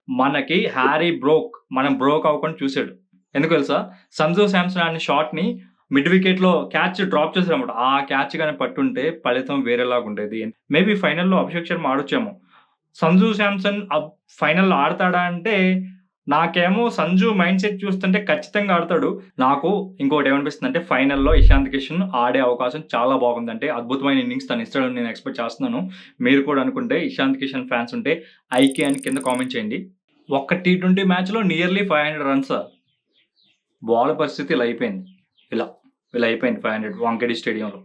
మనకి Harry broke. మనం broke అవ్వకుండా చూసాడు. ఎందుకు తెలుసా? సంజు శాంసన్ అనే షాట్‌ని మిడ్ వికెట్‌లో క్యాచ్ డ్రాప్ చేసాడన్నమాట. ఆ క్యాచ్ గాని పట్టుంటే ఫలితం వేరేలాగుండేది. మేబీ ఫైనల్‌లో అభిషేక్ శర్మ ఆడొచ్చేమో. సంజు శాంసన్ ఫైనల్‌లో ఆడతాడా అంటే, నాకేమో సంజు మైండ్ సెట్ చూస్తుంటే ఖచ్చితంగా ఆడతాడు. నాకు ఇంకోటేమనిపిస్తుందంటే ఫైనల్‌లో ఇషాంత్ కిషన్ ఆడే అవకాశం చాలా బాగుందంటే అద్భుతమైన ఇన్నింగ్స్ తను ఇస్తాడని నేను ఎక్స్‌పెక్ట్ చేస్తున్నాను. మీరు కూడా అనుకుంటే ఇషాంత్ కిషన్ ఫాన్స్ ఉంటే ఐకే అని కింద కామెంట్ చేయండి. ఒక్క టీ20 మ్యాచ్‌లో నియర్లీ 500 రన్సా? బాల్ పరిస్థితి ఇలా అయిపోయింది. ఇలా అయిపోయింది 500 వాంఖేడే స్టేడియంలో.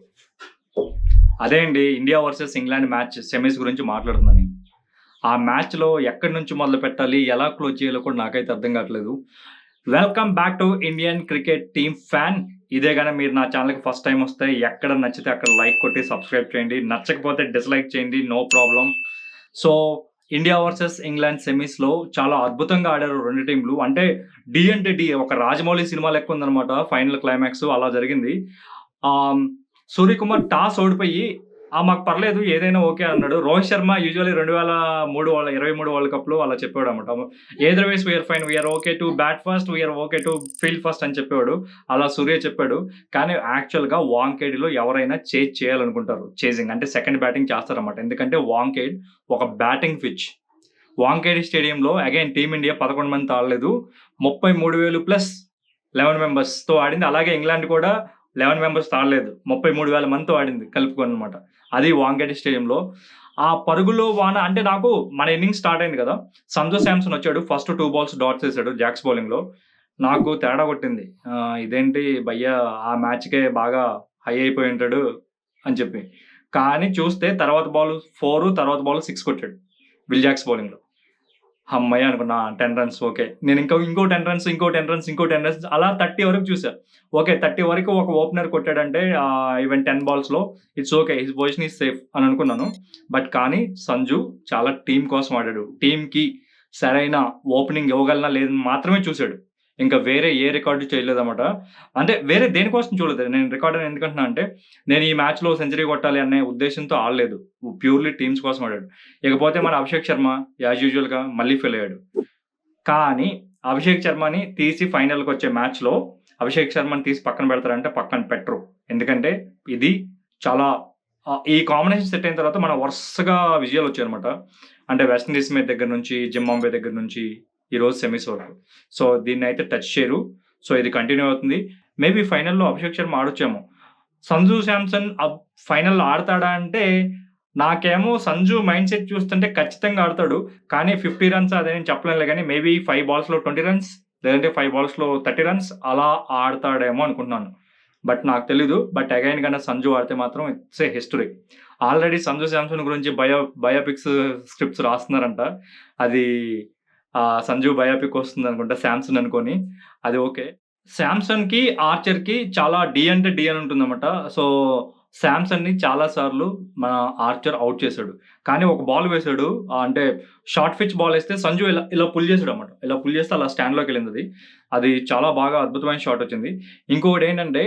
అదే అండి India versus England match semis గురించి మాట్లాడుతున్నాను నేను. ఆ మ్యాచ్‌లో ఎక్కడి నుంచి మొదలుపెట్టాలి? ఎలా క్లోజ్ చేయాలో కూడా నాకైతే అర్థం కావట్లేదు. Welcome back to Indian cricket team fan. ఇదే గాని మీరు నా ఛానెల్‌కి ఫస్ట్ టైమ్ వస్తే ఎక్కడ నచ్చితే అక్కడ లైక్ కొట్టి సబ్స్క్రైబ్ చేయండి. నచ్చకపోతే డిస్‌లైక్ చేయండి. No problem. So, India versus England సెమీస్‌లో చాలా అద్భుతంగా ఆడారు 2 టీమ్‌లు. అంటే డి అంటే డి ఒక రాజమౌళి సినిమా లెక్క ఉందన్నమాట. ఫైనల్ క్లైమాక్స్ అలా జరిగింది. ఆహ్, సూర్యకుమార్ టాస్ ఓడిపోయి మాకు పర్లేదు ఏదైనా ఓకే అన్నాడు. రోహిత్ శర్మ యూజువల్లీ 2023 వరల్డ్ కప్‌లో అలా చెప్పేవాడన్నమాట. Either ways we're fine. We're okay to bat first. We're okay to field first అని చెప్పేవాడు. అలా సూర్య చెప్పాడు. కానీ యాక్చువల్‌గా వాంఖేడేలో ఎవరైనా చేయాలనుకుంటారు. చేజింగ్ అంటే సెకండ్ బ్యాటింగ్ చేస్తారన్నమాట. ఎందుకంటే వాంఖేడ్ ఒక బ్యాటింగ్ పిచ్. వాంఖేడే స్టేడియంలో అగైన్ టీమిండియా 11 మందితో ఆడలేదు. 33,000 ప్లస్ 11 మెంబర్స్‌తో ఆడింది. అలాగే ఇంగ్లాండ్ కూడా 11 మెంబర్స్‌తో ఆడలేదు. 33,000 మందితో ఆడింది కలుపుకొని అన్నమాట. అది వాంఖేడే స్టేడియంలో. ఆ పరుగులో వాన అంటే నాకు మన ఇన్నింగ్స్ స్టార్ట్ అయింది కదా! సంజు శాంసన్ వచ్చాడు. ఫస్ట్ 2 బాల్స్ డాట్స్ ఏసాడు జాక్స్ బౌలింగ్‌లో. నాకు తేడా కొట్టింది. ఇదేంటి భయ్యా ఆ మ్యాచ్‌కే బాగా హై అయిపోయి ఉంటాడు అని చెప్పి. కానీ చూస్తే తర్వాత బాల్ 4 తర్వాత బాల్ 6 కొట్టాడు. విల్ జాక్స్ బౌలింగ్‌లో. హమ్మయ్య! అనుకున్నా 10 రన్స్ ఓకే. నేను ఇంకో 10 రన్స్, ఇంకో 10 రన్స్, ఇంకో 10 రన్స్ అలా 30 వరకు చూసా. ఓకే. 30 వరకు ఒక ఓపెనర్ కొట్టాడంటే ఈవెన్ 10 బాల్స్‌లో it's okay. His position is safe అని అనుకున్నాను. కానీ సంజు చాలా టీమ్ కోసం ఆడాడు. టీమ్‌కి సరైన ఓపెనింగ్ ఇవ్వగలనా లేదని మాత్రమే చూసాడు. ఇంకా వేరే ఏ రికార్డ్ చేయలేదన్నమాట. అంటే వేరే దేనికోసం చూడలేదు. నేను రికార్డ్ అని ఎందుకంటున్నా అంటే నేను ఈ మ్యాచ్‌లో సెంచరీ కొట్టాలి అనే ఉద్దేశ్యంతో ఆడలేదు. ప్యూర్‌లీ టీమ్స్ కోసం ఆడాడు. ఇకపోతే మన అభిషేక్ శర్మ యాస్ యూజువల్‌గా మళ్ళీ ఫెయిల్ అయ్యాడు. కానీ అభిషేక్ శర్మని తీసి ఫైనల్‌కొచ్చే మ్యాచ్‌లో అభిషేక్ శర్మని తీసి పక్కన పెడతారంటే పక్కన పెట్టరు. ఎందుకంటే ఇది చాలా ఈ కాంబినేషన్ సెట్ అయిన తర్వాత మన వరుసగా విజయాలొచ్చాయన్నమాట. అంటే వెస్ట్ ఇండీస్ మీద దగ్గర నుంచి, జింబాబ్వే దగ్గర నుంచి ఈరోజు సెమీస్ వరకు. సో దీన్నైతే టచ్ చేయరు. సో ఇది కంటిన్యూ అవుతుంది. మేబీ ఫైనల్‌లో అభిషేక్ శర్మ ఆడొచ్చేమో. సంజు శాంసన్ ఫైనల్‌లో ఆడతాడా అంటే నాకేమో సంజు మైండ్ సెట్ చూస్తుంటే ఖచ్చితంగా ఆడతాడు. కానీ 50 రన్స్ అదేం చెప్పలేనులే గానీ మేబీ 5 బాల్స్‌లో 20 రన్స్ లేదంటే 5 బాల్స్‌లో 30 రన్స్ అలా ఆడతాడేమో అనుకుంటున్నాను. బట్ నాకు తెలీదు. బట్ అగైన్ గన సంజు ఆడితే మాత్రం it's a history. Already Sanju Samson గురించి బయోపిక్స్ స్క్రిప్ట్స్ రాస్తున్నారంట. అది సంజు బయోపిక్ వస్తుందనుకుంటా 'శాంసన్' అనుకోని. అది ఓకే. శాంసన్‌కి, ఆర్చర్‌కి చాలా డి అంటే డి అని ఉంటుందన్నమాట. సో, శాంసన్‌ని చాలా సార్లు మన ఆర్చర్ ఔట్ చేసాడు. కానీ ఒక బాల్ వేసాడు. అంటే షార్ట్ పిచ్ బాల్ ఏస్తే సంజు ఇలా పుల్ చేసాడన్నమాట. ఇలా పుల్ చేస్తే అలా స్టాండ్‌లోకెళ్ళిందది. అది చాలా బాగా అద్భుతమైన షాట్ వచ్చింది. ఇంకొకటేంటంటే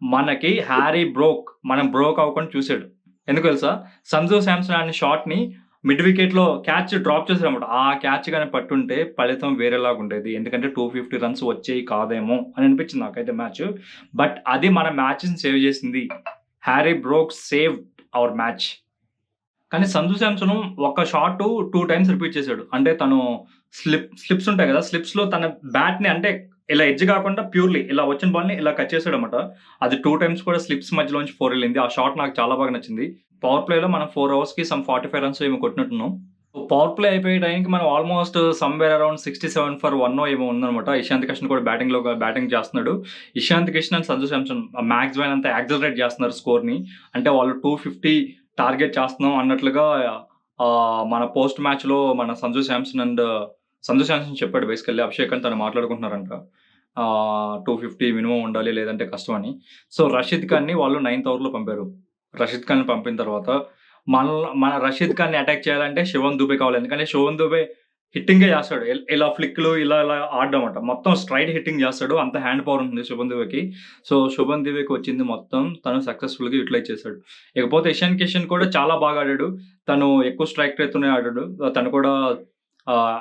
మనకి హ్యారీ బ్రోక్. మనం బ్రోక్ అవ్వకుండా చూసాడు. ఎందుకు తెలుసా? సంజు శాంసన్ అనే షాట్‌ని మిడ్ వికెట్‌లో క్యాచ్ డ్రాప్ చేసాడన్నమాట. ఆ క్యాచ్ గాని పట్టుంటే ఫలితం వేరేలాగుండేది. ఎందుకంటే 250 రన్స్ వచ్చేయి కాదేమో అని అనిపించింది నాకైతే మ్యాచ్. బట్ అది మన మ్యాచ్‌ని సేవ్ చేసింది. Harry Brook saved our match. కానీ సంజు శాంసన్ ఒక షాట్ 2 టైమ్స్ రిపీట్ చేసాడు. అంటే తను స్లిప్స్ ఉంటాయి కదా! స్లిప్స్‌లో తన బ్యాట్‌ని అంటే ఇలా ఎడ్జ్ కాకుండా ప్యూర్‌లీ ఇలా వచ్చిన బాల్‌ని ఇలా కట్ చేసాడన్నమాట. అది 2 టైమ్స్ కూడా స్లిప్స్ మధ్యలోంచి 4 ఎళ్ళింది. ఆ షాట్ నాకు చాలా బాగా నచ్చింది. పవర్ ప్లేలో మనం 4 ఓవర్స్‌కి 45 రన్స్ ఏమో కొట్టినట్టున్నాం. పవర్ ప్లే అయిపోయే టైంకి మనం ఆల్‌మోస్ట్ సమ్‌వేర్ అరౌండ్ 67 ఫర్ 1 ఏమో ఉందన్నమాట. ఇషాంత్ కిషన్ కూడా బ్యాటింగ్ చేస్తున్నాడు. ఇషాంత్ కిషన్ అండ్ సంజు శాంసన్ మాక్స్ అయినంత యాక్సిలరేట్ చేస్తున్నారు స్కోర్‌ని. అంటే వాళ్ళు 250 టార్గెట్ చేస్తున్నాం అన్నట్లుగా మన పోస్ట్ మ్యాచ్‌లో మన సంజు శాంసన్ చెప్పాడు బేసికల్లీ అభిషేక్ అని తను మాట్లాడుకుంటున్నారంట. 250 మినిమమ్ ఉండాలి లేదంటే కష్టం అని. సో, రషీద్ ఖాన్‌ని వాళ్ళు 9థ్ ఓవర్‌లో పంపారు. రషీద్ ఖాన్‌ని పంపిన తర్వాత మన రషీద్ ఖాన్‌ని అటాక్ చేయాలంటే శివం దుబే కావాలి. ఎందుకంటే శివం దుబే హిట్టింగే చేస్తాడు. ఇలా ఫ్లిక్‌లు ఇలా ఆడడం అంట. మొత్తం స్ట్రైట్ హిట్టింగ్ చేస్తాడు. అంత హ్యాండ్ పవర్ ఉంటుంది శుభన్ దుబేకి. సో, శుభన్ దుబేకి వచ్చింది మొత్తం తను సక్సెస్‌ఫుల్‌గా యుటిలైజ్ చేశాడు. ఇకపోతే ఇషాన్ కిషన్ కూడా చాలా బాగా ఆడాడు. తను ఎక్కువ స్ట్రైక్ రేట్‌తోనే ఆడాడు. తను కూడా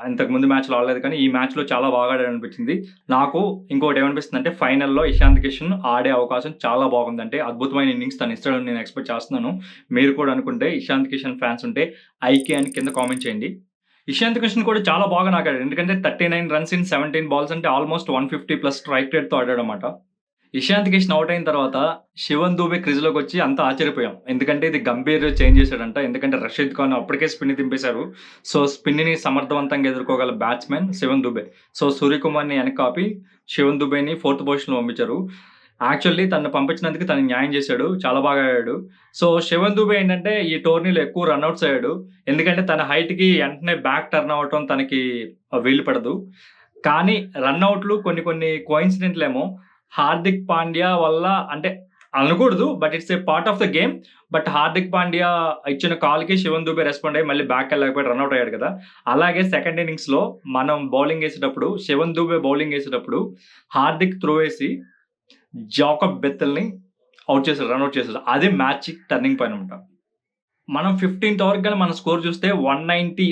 ఇంతకుముందు మ్యాచ్‌లో ఆడలేదు కానీ, ఈ మ్యాచ్‌లో చాలా బాగా ఆడాడనిపించింది. నాకు ఇంకోటి ఏమనిపిస్తుందంటే, ఫైనల్‌లో ఇషాంత్ కిషన్ ఆడే అవకాశం చాలా బాగుంది. అంటే అద్భుతమైన ఇన్నింగ్స్ తను ఇస్తాడని నేను ఎక్స్‌పెక్ట్ చేస్తున్నాను. మీరు కూడా అనుకుంటే ఇషాంత్ కిషన్ ఫ్యాన్స్ ఉంటే ఐకే అని కింద కామెంట్ చేయండి. ఇషాంత్ కిషన్ కూడా చాలా బాగా నాకాడాడు. ఎందుకంటే 39 రన్స్ ఇన్ 17 బాల్స్ అంటే ఆల్‌మోస్ట్ 150+ స్ట్రైక్ రేట్‌తో ఆడాడన్నమాట. ఇషాంత్ కిషన్ ఔట్ అయిన తర్వాత శివన్ దూబే క్రీజ్‌లోకొచ్చి అంతా ఆశ్చర్యపోయాం. ఎందుకంటే ఇది గంభీర్ చేంజ్ చేశాడంట. ఎందుకంటే రషీద్ ఖాన్ అప్పటికే స్పిన్ దింపేశారు. సో, స్పిన్‌ని సమర్థవంతంగా ఎదుర్కోగల బ్యాట్స్‌మన్ శివన్ దూబే. సో, సూర్యకుమార్‌ని వెనక్కాపి శివన్ దూబేని ఫోర్త్ పొజిషన్‌లో పంపించారు. యాక్చువల్లీ తనను పంపించినందుకు తను న్యాయం చేశాడు. చాలా బాగా ఆడాడు. సో, శివన్ దూబే ఏంటంటే ఈ టోర్నీలో ఎక్కువ రన్‌ఔట్స్ అయ్యాడు. ఎందుకంటే తన హైట్‌కి వెంటనే బ్యాక్ టర్న్ అవ్వటం తనకి వీలు పడదు. కానీ రన్‌ఔట్లు కొన్ని కొన్ని కోయిన్సిడెంట్‌లేమో హార్దిక్ పాండ్యా వల్ల అంటే అనకూడదు. But it's a part of the game. But Hardik Pandya ఇచ్చిన కాల్‌కి శివన్ దూబే రెస్పాండ్ అయ్యి మళ్ళీ బ్యాక్‌కెళ్ళకపోయాడు. రన్‌ఔట్ అయ్యాడు కదా! అలాగే సెకండ్ ఇన్నింగ్స్‌లో మనం బౌలింగ్ ఏసేటప్పుడు శివన్ దూబే బౌలింగ్ ఏసేటప్పుడు హార్దిక్ త్రో వేసి జాకబ్ బెత్తెల్‌ని రన్‌ఔట్ చేసాడు. అది మ్యాచ్ టర్నింగ్ పాయింట్ అన్నమాట. మనం 15థ్ ఓవర్‌కి గాని మన స్కోర్ చూస్తే 190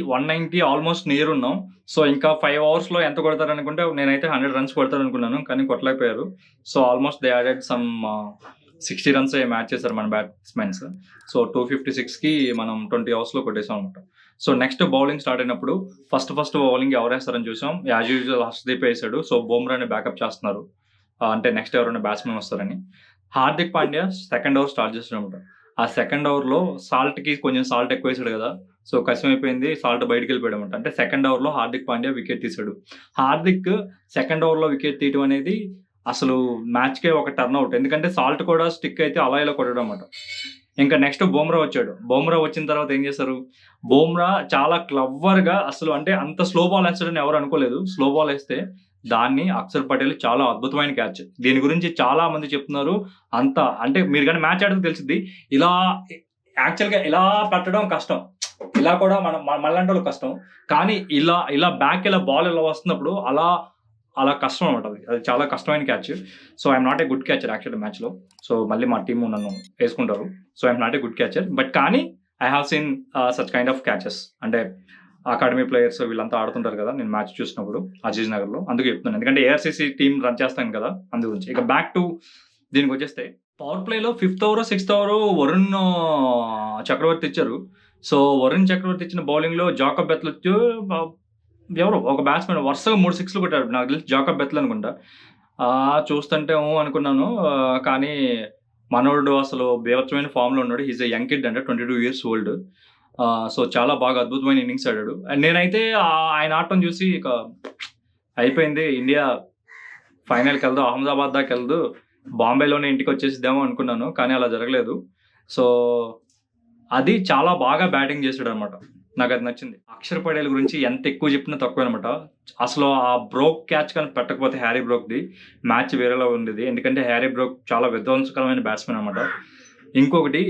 ఆల్‌మోస్ట్ నియర్ ఉన్నాం. సో, ఇంకా 5 ఓవర్స్‌లో ఎంత కొడతారనుకుంటే నేనైతే 100 రన్స్ కొడతారనుకున్నాను. కానీ కొట్టలేకపోయారు. So, almost they added some 60 runs match చేశారు మన బ్యాట్స్‌మెన్స్. సో, 256కి మనం 20 ఓవర్స్‌లో కొట్టేసాం అనమాట. సో, నెక్స్ట్ బౌలింగ్ స్టార్ట్ అయినప్పుడు ఫస్ట్ బౌలింగ్ ఎవరేస్తారని చూసాం. యాజ్ యూజువల్ హర్షదీప్ ఏసాడు. సో, బుమ్రాని బ్యాకప్ చేస్తున్నారు. అంటే నెక్స్ట్ ఎవరైనా బ్యాట్స్‌మెన్ వస్తారని. Hardik Pandya second over start చేసాడనమాట. ఆ సెకండ్ ఓవర్‌లో సాల్ట్‌కి కొంచెం సాల్ట్ ఎక్కువేసాడు కదా! సో, కష్టమైపోయింది. సాల్ట్ బయటికెళ్ళిపోయాడనమాట. అంటే సెకండ్ ఓవర్‌లో హార్దిక్ పాండ్యా వికెట్ తీసాడు. హార్దిక్ సెకండ్ ఓవర్‌లో వికెట్ తీయడం అనేది అసలు మ్యాచ్‌కే ఒక టర్న్ ఔట్. ఎందుకంటే సాల్ట్ కూడా స్టిక్ అయితే అలా ఇలా కొట్టాడనమాట. ఇంకా నెక్స్ట్ బుమ్రా వచ్చాడు. బుమ్రా వచ్చిన తర్వాత ఏం చేశారు? బుమ్రా చాలా క్లెవర్‌గా అసలు అంటే అంత స్లో బాల్ ఏస్తాడని ఎవరు అనుకోలేదు. స్లో బాల్ ఏస్తే దాన్ని అక్షర్ పటేల్ చాలా అద్భుతమైన క్యాచ్. దీని గురించి చాలా మంది చెప్తున్నారు. అంత అంటే మీరు గాని మ్యాచ్ ఆడితే తెలిసిద్ది. ఇలా యాక్చువల్‌గా ఇలా పెట్టడం కష్టం. ఇలా కూడా మనలాంటోళ్ళకి కష్టం. కానీ ఇలా బ్యాక్ బాల్ ఇలా వస్తున్నప్పుడు అలా కష్టం అనమాట అది. అది చాలా కష్టమైన catch. So, I'm not a good catcher actually మ్యాచ్‌లో. సో, మళ్ళీ మా టీమ్ నన్ను ఏసుకుంటారు. So, I'm not a good catcher. But కానీ I have seen such kind of catches. అంటే అకాడమీ ప్లేయర్స్ వీళ్ళంతా ఆడుతుంటారు కదా! నేను మ్యాచ్ చూసినప్పుడు అజీజ్ నగర్‌లో. అందుకే చెప్తున్నాను. ఎందుకంటే ఏఆర్‌సీసీ టీమ్ రన్ చేస్తాను కదా! అందు గురించి. ఇక బ్యాక్ టు దీనికొచ్చేస్తే పవర్ ప్లేలో ఫిఫ్త్ ఓవరో, సిక్స్త్ ఓవరో వరుణ్ చక్రవర్తి ఇచ్చారు. సో, వరుణ్ చక్రవర్తి ఇచ్చిన బౌలింగ్‌లో జాకబ్ బెత్లె ఎవరో ఒక బ్యాట్స్‌మెన్ వరుసగా 3 సిక్స్‌లు కొట్టాడు. నాకు తెలిసి జాకబ్ బెత్లె అనుకుంటా. చూస్తుంటే అనుకున్నాను. కానీ మనోడు అసలు బీభత్సమైన ఫామ్‌లో ఉన్నాడు. He is a young kid అంట 22 ఇయర్స్ ఓల్డ్. సో, చాలా బాగా అద్భుతమైన ఇన్నింగ్స్ ఆడాడు. అండ్ నేనైతే ఆయన ఆడటం చూసి ఇక అయిపోయింది. ఇండియా ఫైనల్‌కెళ్దు, అహ్మదాబాద్ దాకెళ్దు. బాంబేలోనే ఇంటికొచ్చేసిద్దేమో అనుకున్నాను. కానీ అలా జరగలేదు. సో, అది చాలా బాగా బ్యాటింగ్ చేసాడనమాట. నాకది నచ్చింది. అక్షర్ పటేల్ గురించి ఎంత ఎక్కువ చెప్పినా తక్కువేనమాట. అసలు ఆ బ్రోక్ క్యాచ్ కానీ పెట్టకపోతే హ్యారీ బ్రోక్‌ది మ్యాచ్ వేరేలా ఉండేది. ఎందుకంటే హ్యారీ బ్రోక్ చాలా విధ్వంసకరమైన బ్యాట్స్‌మెన్ అనమాట. ఇంకొకటి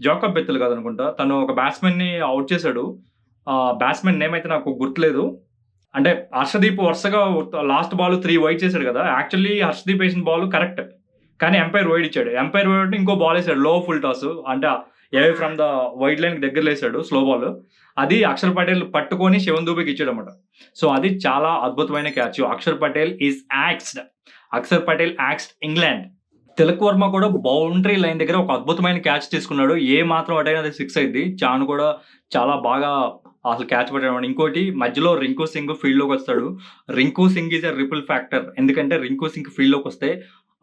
జాకబ్ బెత్తెల్ కాదనుకుంటా. తను ఒక బ్యాట్స్‌మెన్‌ని ఔట్ చేసాడు. బ్యాట్స్‌మెన్ నేమ్ అయితే నాకు గుర్తులేదు. అంటే హర్షదీప్ వరుసగా లాస్ట్ బాల్ 3 వైడ్ చేసాడు కదా! యాక్చువల్లీ హర్షదీప్ ఏసిన బాల్ కరెక్ట్. కానీ ఎంపైర్ వైడ్ ఇచ్చాడు. ఎంపైర్ వైడ్ ఇంకో బాల్ ఏసాడు. లో ఫుల్ టాస్. అంటే అవే ఫ్రమ్ ద వైడ్ లైన్‌కి దగ్గరలో ఏసాడు స్లో బాల్. అది అక్షర్ పటేల్ పట్టుకొని శివన్ దూబేకి ఇచ్చాడన్నమాట. సో, అది చాలా అద్భుతమైన catch. Axar Patel is axed. Axar Patel axed England. Tilak Varma కూడా బౌండరీ లైన్ దగ్గర ఒక అద్భుతమైన క్యాచ్ తీసుకున్నాడు. ఏ మాత్రం అటైనా అది 6 అయిద్ది. చాన్ కూడా చాలా బాగా అసలు క్యాచ్ పట్టాడన్నమాట. ఇంకోటి మధ్యలో రింకు సింగ్ ఫీల్డ్‌లోకి వస్తాడు. Rinku Singh is a ripple factor. ఎందుకంటే రింకు సింగ్ ఫీల్డ్‌లోకి వస్తే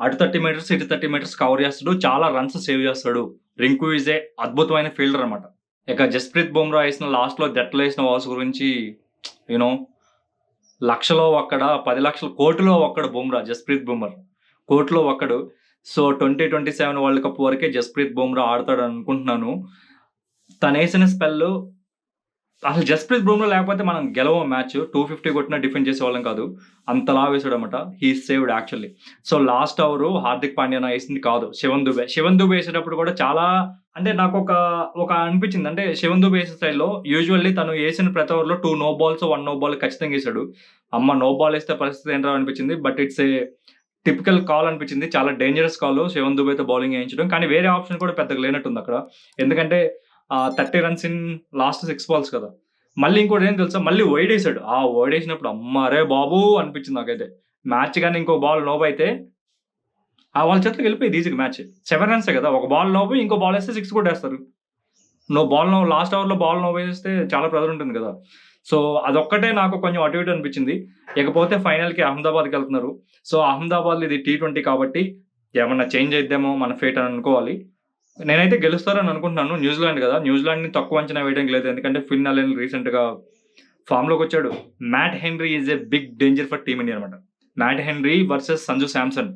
అటు 30 మీటర్స్, ఇటు 30 మీటర్స్ కవర్ చేస్తాడు. చాలా రన్స్ సేవ్ చేస్తాడు. రింకు ఈస్ ఏ అద్భుతమైన ఫీల్డర్ అన్నమాట. ఇక జస్ప్రీత్ బుమ్రా ఏసిన లాస్ట్‌లో జట్టులో ఏసిన ఓవర్స్ గురించి యూ నో లక్షలో ఒక్కడ, 10 లక్షల కోటిలో ఒక్కడు బుమ్రా, జస్ప్రీత్ బుమ్రా. కోటిలో ఒక్కడు. సో, 2027 వరల్డ్ కప్ వరకే జస్ప్రీత్ బుమ్రా ఆడతాడని అనుకుంటున్నాను. తనేసిన స్పెల్ అసలు జస్ప్రీత్ బుమ్రా లేకపోతే మనం గెలవం మ్యాచ్. 250 కొట్టినా డిఫెండ్ చేసేవాళ్ళం కాదు. అంతలా వేసాడన్నమాట. He saved actually. So, last over Hardik Pandya ఏసింది కాదు. శివన్ దూబే ఏసేటప్పుడు కూడా చాలా అంటే ఒక అనిపించింది. అంటే శివన్ దూబే ఏసే స్టైల్‌లో యూజువల్లీ తను ఏసిన ప్రతి ఓవర్‌లో 2 నో బాల్స్, 1 నో బాల్ ఖచ్చితంగా ఏసాడు. నో బాల్ ఏస్తే పరిస్థితి ఏంట్రా అనిపించింది. But it's a typical call అనిపించింది. చాలా డేంజరస్ కాల్ శివన్ దూబేతో బౌలింగ్ ఏయించడం. కానీ వేరే ఆప్షన్ కూడా పెద్దగా లేనట్టుంది అక్కడ. ఎందుకంటే 30 రన్స్ ఇన్ లాస్ట్ 6 బాల్స్ కదా! మళ్ళీ ఇంకోటి ఏం తెలుసా? మళ్ళీ వైడేసాడు. ఆ వైడేసినప్పుడు అమ్మరే బాబు! అనిపించింది నాకైతే. మ్యాచ్ గాని ఇంకో బాల్ నోబయితే వాళ్ళ చేతిలోకి వెళ్ళిపోయేది ఈజీగా మ్యాచ్. 7 రన్సే కదా! ఒక బాల్ నోబి ఇంకో బాల్ ఏస్తే 6 కొట్టేస్తారు. లాస్ట్ ఓవర్‌లో బాల్ నోబేసేస్తే చాలా ప్రెషర్ ఉంటుంది కదా! సో, అదొక్కటే నాకు కొంచెం అటు ఇటు అనిపించింది. ఇకపోతే ఫైనల్‌కి అహ్మదాబాద్‌కెళ్తున్నారు. సో, అహ్మదాబాద్‌లో ఇది టీ20 కాబట్టి ఏమన్నా చేంజ్ అయిద్దేమో మన ఫేట్ అని అనుకోవాలి. నేనైతే గెలుస్తారని అనుకుంటున్నాను. న్యూజిలాండ్ కదా! న్యూజిలాండ్‌ని తక్కువ అంచనా వేయడానికి లేదు. ఎందుకంటే ఫిన్ అలెన్ రీసెంట్‌గా ఫార్మ్‌లోకొచ్చాడు. Matt Henry is a big danger for team India అన్నమాట. Matt Henry versus Sanju Samson.